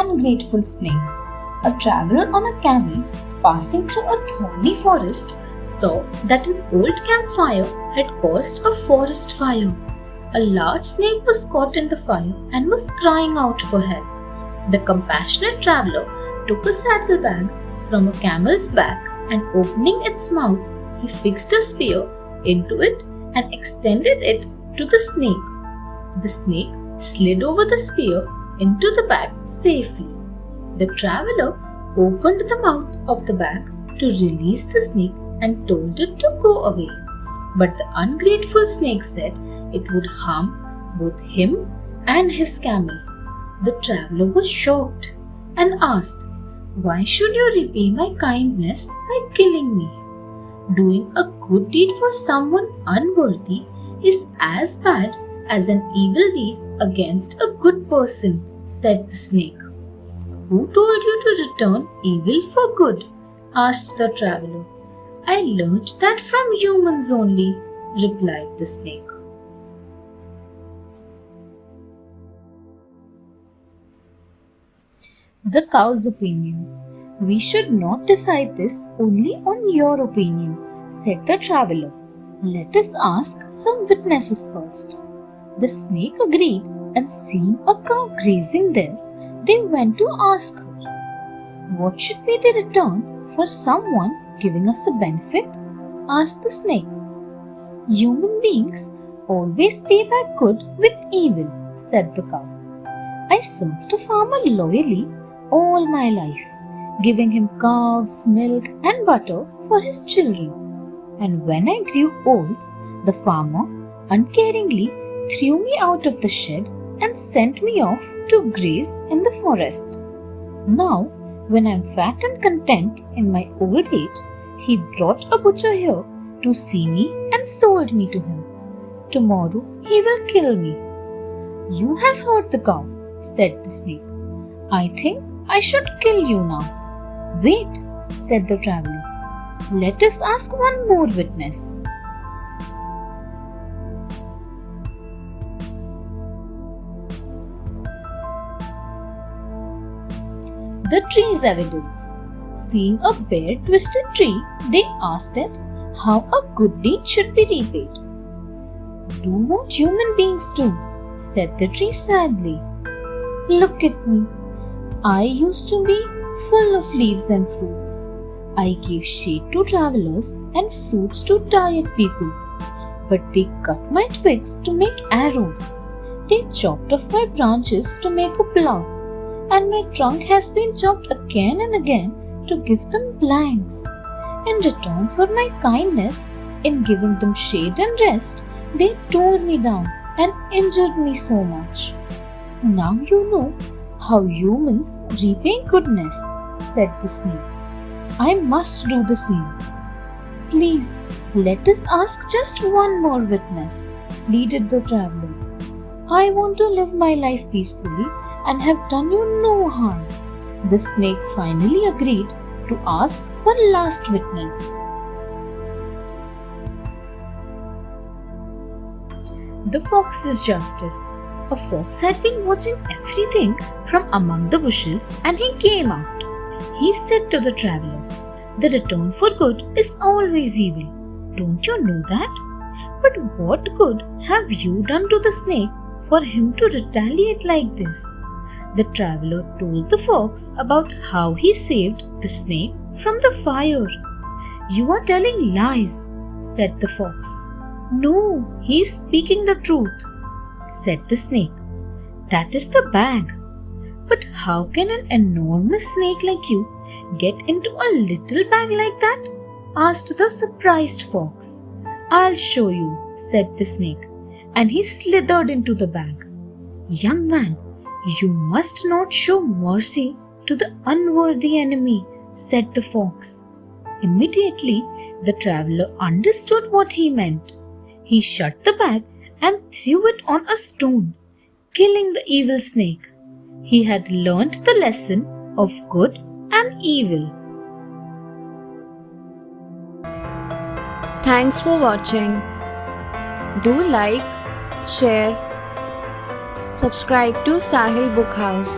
Ungrateful Snake. A traveler on a camel passing through a thorny forest saw that an old campfire had caused a forest fire. A large snake was caught in the fire and was crying out for help. The compassionate traveler took a saddlebag from a camel's back and opening its mouth, he fixed a spear into it and extended it to the snake. The snake slid over the spear into the bag safely. The traveler opened the mouth of the bag to release the snake and told it to go away. But the ungrateful snake said it would harm both him and his camel. The traveler was shocked and asked, "Why should you repay my kindness by killing me? Doing a good deed for someone unworthy is as bad as an evil deed against a good person," said the snake. "Who told you to return evil for good?" asked the traveler. "I learnt that from humans only," replied the snake. The cow's opinion. "We should not decide this only on your opinion," said the traveler. "Let us ask some witnesses first." The snake agreed, and seeing a cow grazing there, they went to ask her, "What should be the return for someone giving us a benefit?" asked the snake. "Human beings always pay back good with evil," said the cow. "I served a farmer loyally all my life, giving him calves, milk, and butter for his children. And when I grew old, the farmer uncaringly threw me out of the shed and sent me off to graze in the forest. Now, when I am fat and content in my old age, he brought a butcher here to see me and sold me to him. Tomorrow he will kill me." "You have heard the cow," said the snake. "I think I should kill you now." "Wait," said the traveler. "Let us ask one more witness." The tree's evidence. Seeing a bare twisted tree, they asked it how a good deed should be repaid. "Do what human beings do," said the tree sadly. "Look at me. I used to be full of leaves and fruits. I gave shade to travelers and fruits to tired people. But they cut my twigs to make arrows. They chopped off my branches to make a plough. And my trunk has been chopped again and again to give them planks. In return for my kindness in giving them shade and rest, they tore me down and injured me so much. Now you know how humans repay goodness," said the snake. "I must do the same." "Please, let us ask just one more witness," pleaded the traveler. "I want to live my life peacefully and have done you no harm." The snake finally agreed to ask one last witness. The fox's justice. A fox had been watching everything from among the bushes and he came out. He said to the traveler, "The return for good is always evil. Don't you know that? But what good have you done to the snake for him to retaliate like this?" The traveler told the fox about how he saved the snake from the fire. "You are telling lies," said the fox. "No, he is speaking the truth," said the snake. "That is the bag." "But how can an enormous snake like you get into a little bag like that?" asked the surprised fox. "I'll show you," said the snake, and he slithered into the bag. "Young man, you must not show mercy to the unworthy enemy," said the fox. Immediately, the traveler understood what he meant. He shut the bag and threw it on a stone, killing the evil snake. He had learnt the lesson of good and evil. Thanks for watching. Do like, share, subscribe to Sahil Book House.